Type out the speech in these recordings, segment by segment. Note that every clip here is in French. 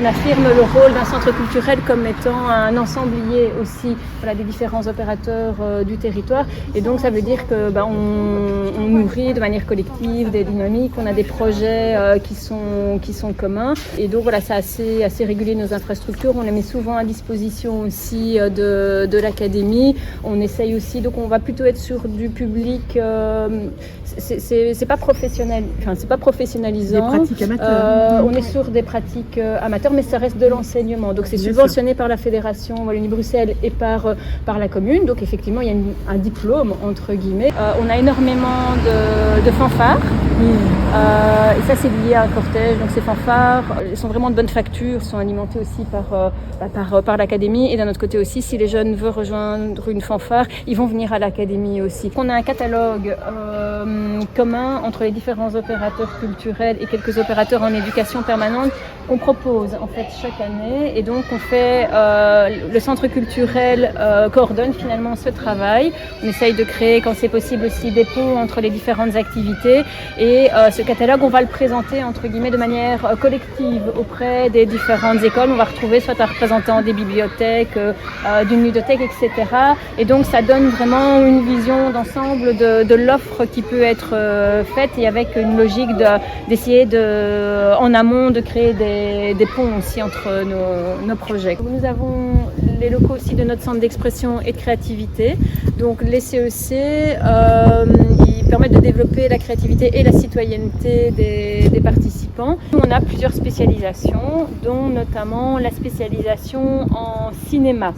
On affirme le rôle d'un centre culturel comme étant un ensemblier aussi des différents opérateurs du territoire. Et donc ça veut dire que on nourrit de manière collective des dynamiques, on a des projets qui sont communs. Et donc c'est assez régulier nos infrastructures. On les met souvent à disposition aussi de l'académie. On essaye aussi, donc on va plutôt être sur du public. C'est pas professionnel, c'est pas professionnalisant. Des pratiques amateurs. On est sur des pratiques amateurs, mais ça reste de l'enseignement. Donc c'est subventionné par la Fédération Wallonie-Bruxelles et par la commune. Donc effectivement, il y a un diplôme entre guillemets. On a énormément de fanfares. Et ça c'est lié à un cortège. Donc ces fanfares, elles sont vraiment de bonne facture, sont alimentées aussi par l'académie. Et d'un autre côté aussi, si les jeunes veulent rejoindre une fanfare, ils vont venir à l'académie aussi. On a un catalogue commun entre les différents opérateurs culturels et quelques opérateurs en éducation permanente qu'on propose en fait chaque année. Et donc on fait le centre culturel coordonne finalement ce travail. On essaye de créer quand c'est possible aussi des ponts entre les différentes activités. Et ce catalogue, on va le présenter entre guillemets de manière collective auprès des différentes écoles. On va retrouver soit un représentant des bibliothèques, d'une ludothèque, etc. Et donc ça donne vraiment une vision d'ensemble de l'offre qui peut être faite, et avec une logique d'essayer en amont de créer des ponts aussi entre nos projets. Nous avons les locaux aussi de notre centre d'expression et de créativité. Donc les CEC, ils permettent de développer la créativité et la citoyenneté des participants. Nous, on a plusieurs spécialisations, dont notamment la spécialisation en cinéma.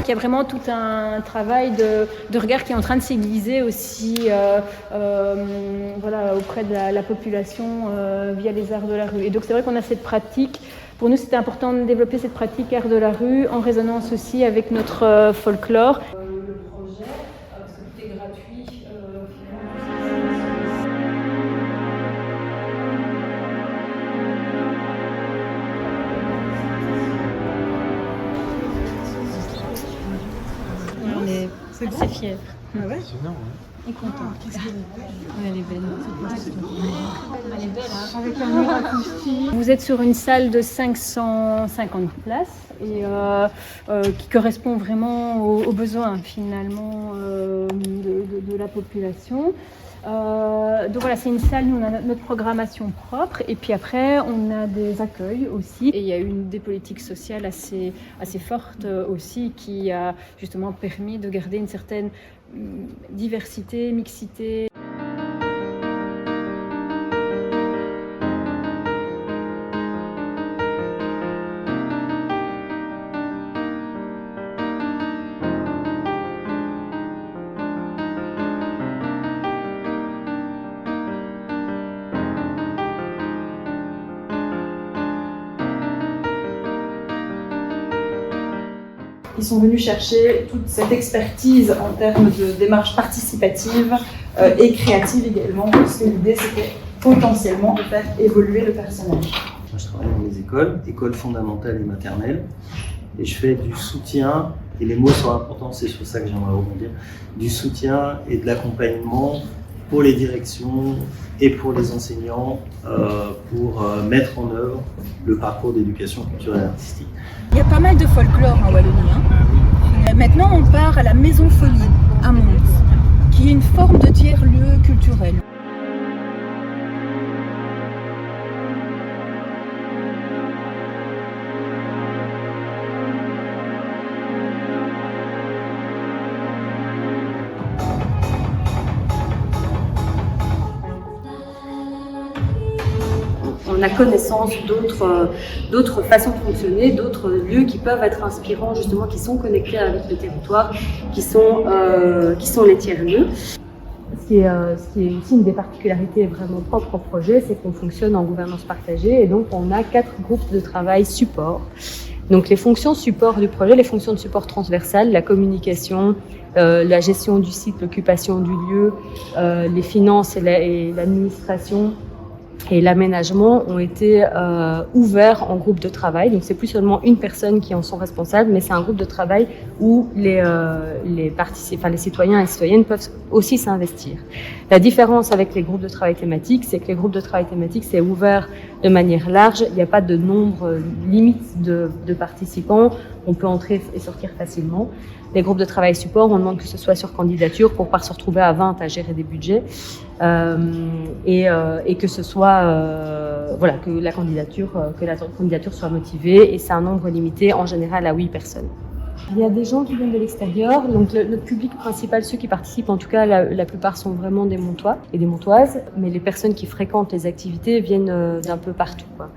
Il y a vraiment tout un travail de regard qui est en train de s'aiguiser aussi auprès de la population via les arts de la rue. Et donc c'est vrai qu'on a cette pratique. Pour nous, c'était important de développer cette pratique art de la rue en résonance aussi avec notre folklore. Le projet, parce que tout est gratuit. On est assez fiers. Ah ouais. Et contents. Elle est belle. Elle est belle, hein. Avec un mur acoustique. Vous êtes sur une salle de 550 places et qui correspond vraiment aux besoins finalement de la population. Donc c'est une salle, nous on a notre programmation propre, et puis après on a des accueils aussi, et il y a une des politiques sociales assez forte aussi qui a justement permis de garder une certaine diversité, mixité. Ils sont venus chercher toute cette expertise en termes de démarche participative et créative également, parce que l'idée c'était potentiellement de faire évoluer le personnel. Je travaille dans les écoles fondamentales et maternelles, et je fais du soutien, et les mots sont importants, c'est sur ça que j'aimerais rebondir, du soutien et de l'accompagnement pour les directions et pour les enseignants pour mettre en œuvre le parcours d'éducation culturelle et artistique. Il y a pas mal de folklore en Wallonie. Maintenant, on part à la Maison Folie à Mons, qui est une forme de tiers-lieu culturel. On a connaissance d'autres façons de fonctionner, d'autres lieux qui peuvent être inspirants, justement, qui sont connectés avec le territoire, qui sont les tiers-lieux. Ce qui est aussi une des particularités vraiment propres au projet, c'est qu'on fonctionne en gouvernance partagée, et donc on a 4 groupes de travail support. Donc les fonctions support du projet, les fonctions de support transversales, la communication, la gestion du site, l'occupation du lieu, les finances et l'administration, et l'aménagement ont été ouverts en groupe de travail. Donc c'est plus seulement une personne qui en sont responsables, mais c'est un groupe de travail où les citoyens et citoyennes peuvent aussi s'investir. La différence avec les groupes de travail thématiques, c'est que les groupes de travail thématiques, c'est ouvert de manière large. Il n'y a pas de nombre limite de participants. On peut entrer et sortir facilement. Les groupes de travail support, on demande que ce soit sur candidature pour ne pas se retrouver à 20 à gérer des budgets et que ce soit que la candidature soit motivée, et c'est un nombre limité, en général à 8 personnes. Il y a des gens qui viennent de l'extérieur, donc notre public principal, ceux qui participent, en tout cas la plupart sont vraiment des Montois et des Montoises, mais les personnes qui fréquentent les activités viennent d'un peu partout, quoi.